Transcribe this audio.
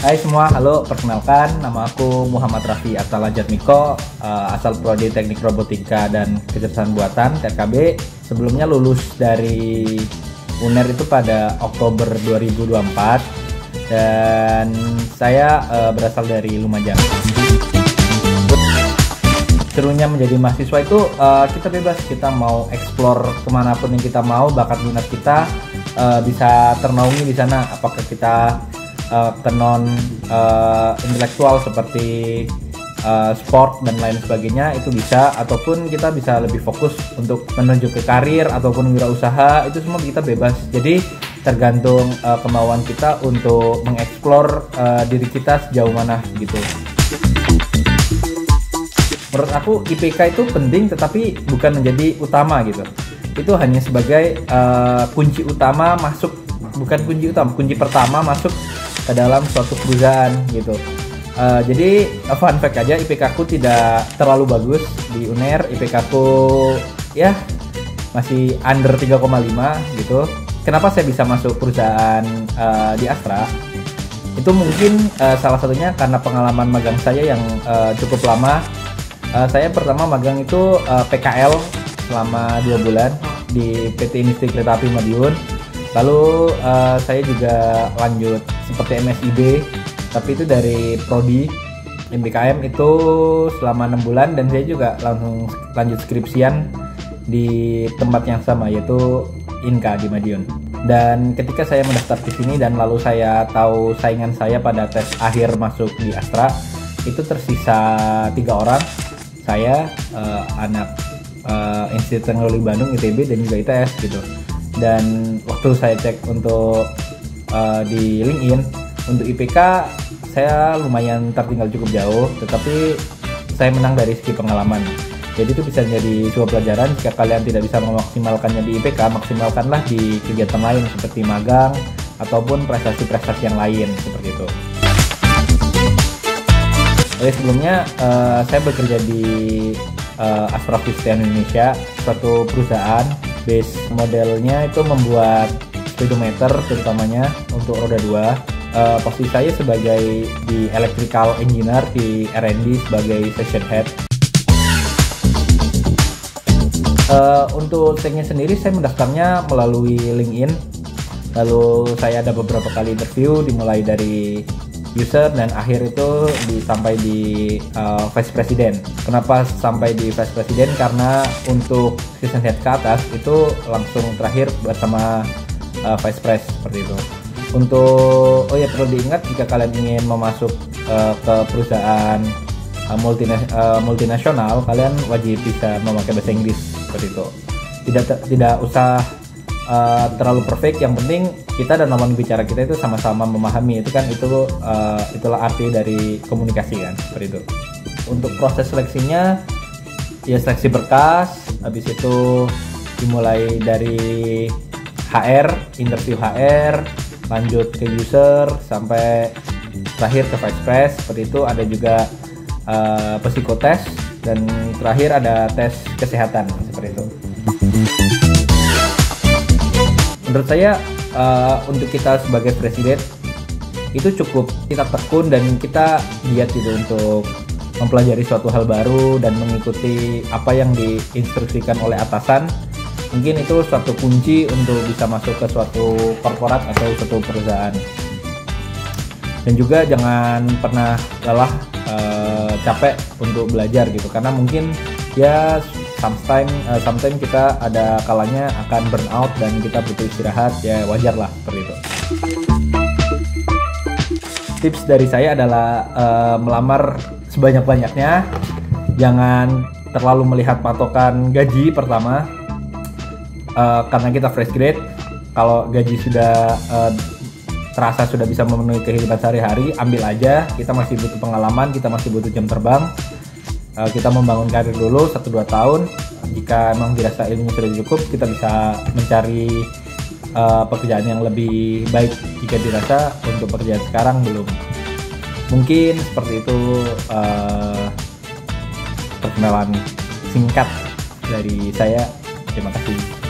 Hai semua, halo, perkenalkan nama aku Muhammad Raffi Atala Jatmiko, asal Prodi Teknik Robotika dan Kecerdasan Buatan (TKB). Sebelumnya lulus dari UNER itu pada Oktober 2024 dan saya berasal dari Lumajang. Serunya menjadi mahasiswa itu kita bebas, kita mau explore kemanapun yang kita mau, bakat minat kita bisa ternaungi di sana. Apakah kita ke non intelektual seperti sport dan lain sebagainya itu bisa, ataupun kita bisa lebih fokus untuk menuju ke karir ataupun wirausaha, itu semua kita bebas. Jadi tergantung kemauan kita untuk mengeksplor diri kita sejauh mana gitu. Menurut aku IPK itu penting tetapi bukan menjadi utama gitu. Itu hanya sebagai kunci utama masuk, bukan kunci utama, kunci pertama masuk ke dalam suatu perusahaan gitu. Jadi fun fact aja, IPK ku tidak terlalu bagus di UNER. IPK ku ya masih under 3,5 gitu. Kenapa saya bisa masuk perusahaan di Astra? Itu mungkin salah satunya karena pengalaman magang saya yang cukup lama. Saya pertama magang itu PKL selama 2 bulan di PT Industri Kereta Api Madiun. Lalu saya juga lanjut seperti MSIB, tapi itu dari Prodi MBKM itu selama 6 bulan, dan saya juga langsung lanjut skripsian di tempat yang sama, yaitu INKA di Madiun. Dan ketika saya mendaftar di sini dan lalu saya tahu saingan saya pada tes akhir masuk di Astra, itu tersisa 3 orang. Saya anak Institut Teknologi Bandung ITB dan juga ITS gitu. Dan waktu saya cek untuk di LinkedIn untuk IPK saya lumayan tertinggal cukup jauh, tetapi saya menang dari segi pengalaman. Jadi itu bisa menjadi sebuah pelajaran. Jika kalian tidak bisa memaksimalkannya di IPK, maksimalkanlah di kegiatan lain seperti magang ataupun prestasi-prestasi yang lain seperti itu. Oke, sebelumnya saya bekerja di Astra Fustian Indonesia, suatu perusahaan base modelnya itu membuat speedometer terutamanya untuk roda 2. Posisi saya sebagai di electrical engineer di R&D sebagai section head. Untuk teknya sendiri saya mendaftarnya melalui LinkedIn. Lalu saya ada beberapa kali interview dimulai dari user dan akhir itu sampai di vice president. Kenapa sampai di vice president? Karena untuk season head ke atas itu langsung terakhir bersama vice pres seperti itu. Untuk perlu diingat jika kalian ingin memasuk ke perusahaan multinasional, kalian wajib bisa memakai bahasa Inggris seperti itu. Tidak usah terlalu perfect, yang penting kita dan lawan bicara kita itu sama-sama memahami. Itulah arti dari komunikasi kan, seperti itu. Untuk proses seleksinya ya seleksi berkas, habis itu dimulai dari HR, interview HR, lanjut ke user sampai terakhir ke vice pres seperti itu. Ada juga psikotest dan terakhir ada tes kesehatan seperti itu. Menurut saya untuk kita sebagai presiden itu cukup kita tekun dan kita giat gitu untuk mempelajari suatu hal baru dan mengikuti apa yang diinstruksikan oleh atasan. Mungkin itu suatu kunci untuk bisa masuk ke suatu korporat atau suatu perusahaan. Dan juga jangan pernah lelah capek untuk belajar gitu, karena mungkin ya sometimes kita ada kalanya akan burn out dan kita butuh istirahat, ya wajar lah seperti itu. Tips dari saya adalah melamar sebanyak-banyaknya. Jangan terlalu melihat patokan gaji pertama, karena kita fresh grade. Kalau gaji sudah terasa sudah bisa memenuhi kehidupan sehari-hari, ambil aja. Kita masih butuh pengalaman, kita masih butuh jam terbang. Kita membangun karir dulu 1-2 tahun. Jika memang dirasa ilmu sudah cukup, kita bisa mencari pekerjaan yang lebih baik jika dirasa untuk pekerjaan sekarang belum. Mungkin seperti itu perkenalan singkat dari saya. Terima kasih.